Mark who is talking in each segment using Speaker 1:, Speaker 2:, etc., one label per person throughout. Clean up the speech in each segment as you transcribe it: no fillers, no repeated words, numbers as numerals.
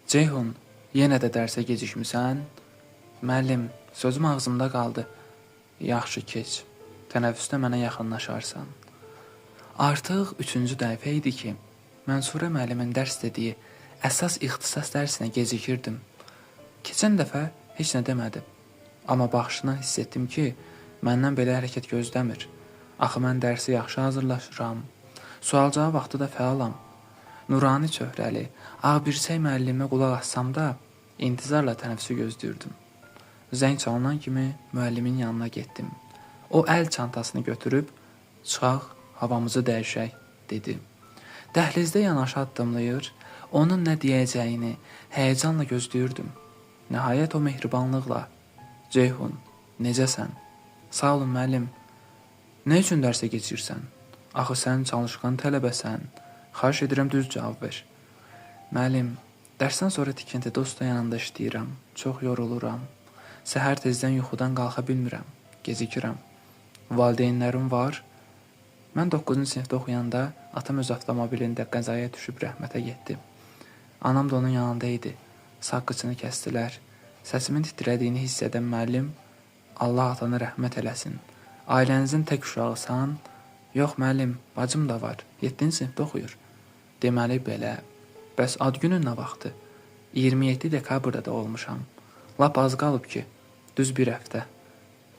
Speaker 1: Ceyhun, yenə də dərsə gecikmisən? Müəllim, sözüm ağzımda qaldı. Yaxşı keç. Tənəffüsdə mənə yaxınlaşarsan. Artıq 3-cü dəfə idi ki, Mənsurə müəllimin dərs dediyi əsas ixtisas dərsinə gecikirdim. Keçən dəfə heç nə demədi. Amma baxışından hiss etdim ki, məndən belə hərəkət gözləmir. Axı mən dərsi yaxşı hazırlaşıram. Sual-cavab vaxtı da fəalam. Nurani çöhrəli, ağbirçək müəllimə qulaq assam da, intizarla tənəffüsü gözləyirdim. Zəng çalınan kimi müəllimin yanına getdim. O əl çantasını götürüb, çıxaq, havamızı dəyişək, dedi. Dəhlizdə yanaşı addımlayır, onun nə deyəcəyini həyəcanla gözləyirdim. Nəhayət o mehribanlıqla, Ceyhun, necəsən? Sağ olun müəllim. Nə üçün dərsə keçirsən? Axı sən çalışqan tələbəsən. Xahiş edirəm düz cavab ver. Müəllim, dərsdən sonra tikintidə usta yanında işləyirəm. Çox yoruluram. Səhər tezdən yuxudan qalxa bilmirəm. Gecikirəm. Valideynlərim var. Mən 9-cu sinifdə oxuyanda atam öz avtomobilində qəzaya düşüb rəhmətə getdi. Anam da onun yanında idi. Sağ qıçını kəsdilər. Səsimin titrədiyini hiss edən müəllim, Allah atanı rəhmət eləsin. Ailənizin tək uşağısan? Yox müəllim, bacım da var. 7-ci sinifdə oxuyur. Deməli belə. Bəs ad günün nə vaxtı? 27 dekabrda da olmuşam. Lap az qalıb ki, düz bir həftə.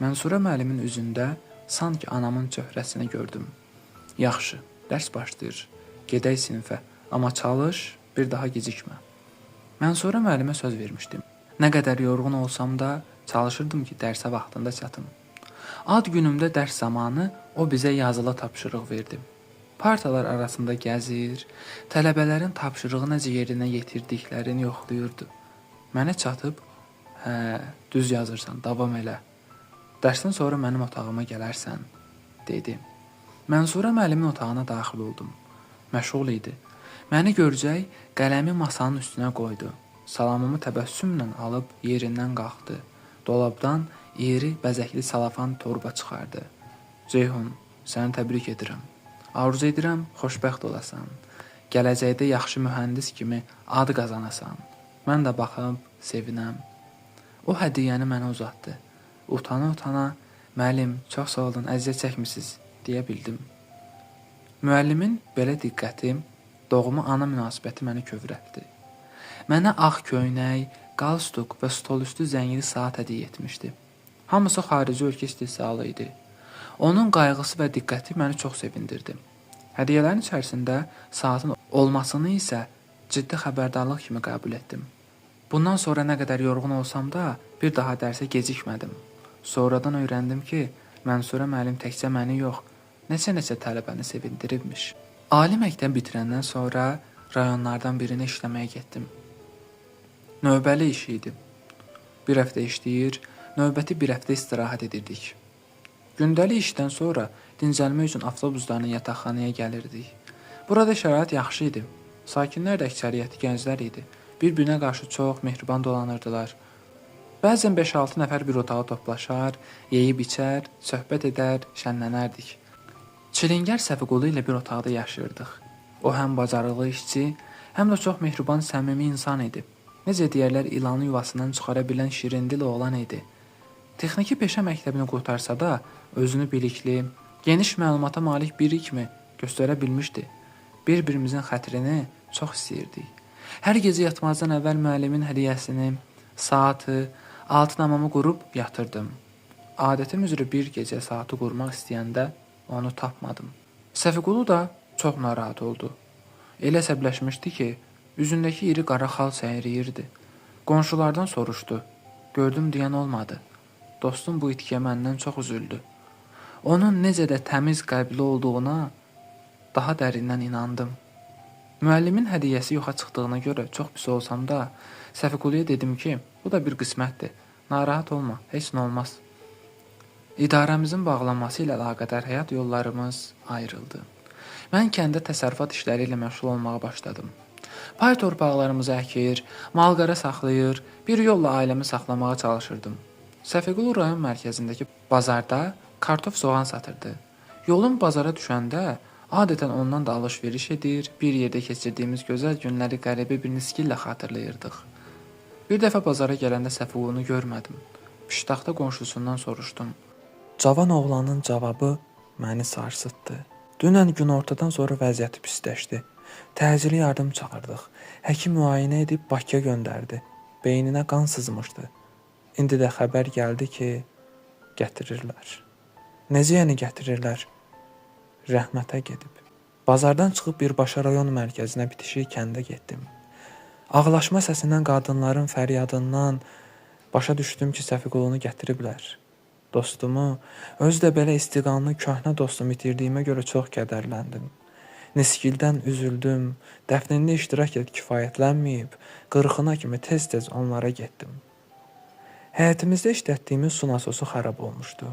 Speaker 1: Mənsurə müəllimin üzündə sanki anamın çöhrəsini gördüm. Yaxşı, dərs başlayır. Gedək sinifə, amma çalış, bir daha gecikmə. Mənsurə müəllimə söz vermişdim. Nə qədər yorğun olsam da çalışırdım ki, dərsə vaxtında çatım. Ad günümdə dərs zamanı o bizə yazılı tapşırıq verdi. Partalar arasında gəzir, tələbələrin tapşırığı necə yerinə yetirdiklərini yoxlayırdı. Mənə çatıb, düz yazırsan, davam elə. Dərsdən sonra mənim otağıma gələrsən, dedi. Mənsurə müəllimin otağına daxil oldum. Məşğul idi. Məni görəcək, qələmi masanın üstünə qoydu. Salamımı təbəssümlə alıb yerindən qalxdı. Dolabdan iri, bəzəkli salafan torba çıxardı. Ceyhun, səni təbrik edirəm. Arzu edirəm, xoşbəxt olasan. Gələcəkdə yaxşı mühəndis kimi ad qazanasan. Mən də baxıb, sevinəm. O hədiyyəni mənə uzatdı. Utana-utana, müəllim, çox sağ olun, əziyyət çəkmisiniz, deyə bildim. Müəllimin belə diqqəti, doğma ana münasibəti məni kövrəltdi. Mənə ağ köynək, qalstuk və stolüstü zəngli saat hədiyyə etmişdi. Hamısı xarici ölkə istehsalı idi. Onun qayğısı və diqqəti məni çox sevindirdi. Hədiyyələrin içərisində saatın olmasını isə ciddi xəbərdarlıq kimi qəbul etdim. Bundan sonra nə qədər yorğun olsam da bir daha dərsə gecikmədim. Sonradan öyrəndim ki, Mənsurə müəllim təkcə məni yox, neçə tələbəni sevindiribmiş. Ali məktəb bitirəndən sonra rayonlardan birinə işləməyə getdim. Növbəli iş idi. Bir həftə işləyir, növbəti bir həftə istirahət edirdik. Gündəlik işdən sonra dincəlmək üçün avtobuslarla yataqxanaya gəlirdik. Burada şərait yaxşı idi. Sakinlər də əksəriyyəti gənclər idi. Bir-birinə qarşı çox mehriban dolanırdılar. Bəzən 5-6 nəfər bir otağa toplaşar, yeyib içər, söhbət edər, şənlənərdik. Çilingər Səfiqulu ilə bir otaqda yaşayırdıq. O həm bacarıqlı işçi, həm də çox mehriban, səmimi insan idi. Necə deyərlər, ilanı yuvasından çıxara bilən şirin dil oğlan idi. Texniki peşə məktəbini qurtarsa da, özünü bilikli, geniş məlumata malik biri kimi göstərə bilmişdi. Bir-birimizin xətrini çox istəyirdik. Hər gecə yatmazdan əvvəl müəllimin hədiyyəsini, saatı, altınamamı qurub yatırdım. Adətim üzrə bir gecə saatı qurmaq istəyəndə onu tapmadım. Səfiqulu da çox narahat oldu. Elə əsəbləşmişdi ki, üzündəki iri qara xal səyriyirdi. Qonşulardan soruşdu. Gördüm deyən olmadı. Dostum bu itkiyə məndən çox üzüldü. Onun necə də təmiz qəlbli olduğuna daha dərindən inandım. Müəllimin hədiyyəsi yoxa çıxdığına görə çox pis olsam da, Səfiquluya dedim ki, bu da bir qismətdir. Narahat olma, heç nə olmaz. İdarəmizin bağlanması ilə əlaqədar həyat yollarımız ayrıldı. Mən kəndə təsərrüfat işləri ilə məşğul olmağa başladım. Pay torpaqlarımızı əkir, mal-qara saxlayır, bir yolla ailəmi saxlamağa çalışırdım. Səfiqulu rayon mərkəzindəki bazarda kartof soğan satırdı. Yolum bazara düşəndə Adətən ondan da alış-veriş edir, bir yerdə keçirdiyimiz gözəl günləri qəribə bir nisgillə xatırlayırdıq. Bir dəfə bazara gələndə Səfiqunu görmədim. Piştaxta qonşusundan soruşdum. Cavan oğlanın cavabı məni sarsıtdı. Dünən günortadan sonra vəziyyəti pisləşdi. Təcili yardım çağırdıq. Həkim müayinə edib Bakıya göndərdi. Beyninə qan sızmışdı. İndi də xəbər gəldi ki, gətirirlər. Necə yəni gətirirlər? Rəhmətə gedib. Bazardan çıxıb birbaşa rayon mərkəzinə bitişik kəndə getdim. Ağlaşma səsindən, qadınların fəryadından başa düşdüm ki, Səfiqulunu gətiriblər. Dostumu, özü də belə istiqanlı köhnə dostumu itirdiyimə görə çox kədərləndim. Nisgildən üzüldüm, dəfnində iştirak edib kifayətlənməyib, qırxına kimi tez-tez onlara getdim. Həyətimizdə işlətdiyimiz su nasosu xarab olmuşdu.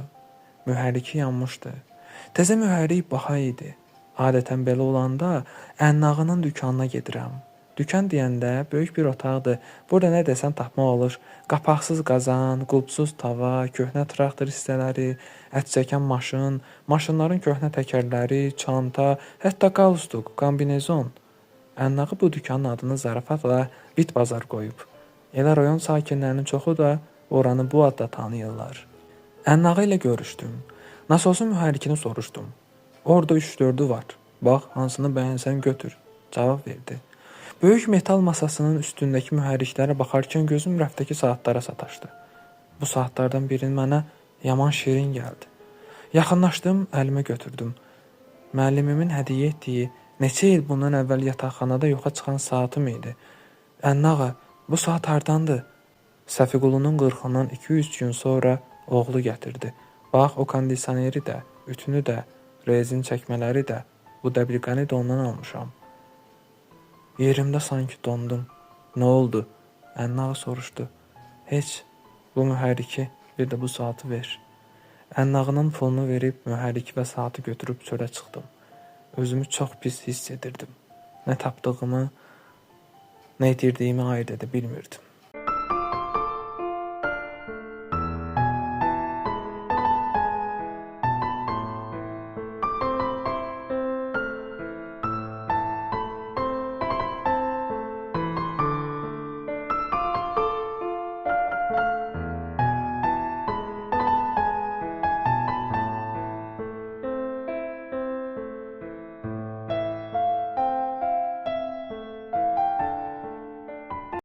Speaker 1: Mühərriki yanmışdı. Təzə mühərrik baha idi. Adətən belə olanda ənnağının dükanına gedirəm. Dükan deyəndə böyük bir otaqdır. Burada nə desən tapmaq olur. Qapaqsız qazan, qulpsuz tava, köhnə traktor hissələri, ət çəkən maşın, maşınların köhnə təkərləri, çanta, hətta qalstuk, kombinezon. Ənnağı bu dükanın adını zarafatla bit bazar qoyub. Elə rayon sakinlərinin çoxu da oranı bu adla tanıyırlar. Ənnağı ilə görüşdüm. Nasosun mühərrikini soruşdum. Orada 3-4'ü var. Bax, hansını bəyənsən götür. Cavab verdi. Böyük metal masasının üstündəki mühərriklərə baxarkən gözüm rəfdəki saatlara sataşdı. Bu saatlardan birini mənə yaman şirin gəldi. Yaxınlaşdım, əlimə götürdüm. Müəllimimin hədiyyə etdiyi, neçə il bundan əvvəl yataqxanada yoxa çıxan saatım idi. Ənnağa, bu saat hardandır? Səfiqulunun 40-dan 2-3 gün sonra oğlu gətirdi. Bax, o kondisioneri də, ütünü də, rezin çəkmələri də, bu dəbilqəni də ondan almışam. Yerimdə sanki dondum. Nə oldu? Ənnağı soruşdu. Heç, bu mühərriki, bir də bu saatı ver. Ənnağının pulunu verib mühərriki və saatı götürüb çölə çıxdım. Özümü çox pis hiss edirdim. Nə tapdığımı, nə itirdiyimi ayırt edə bilmirdim.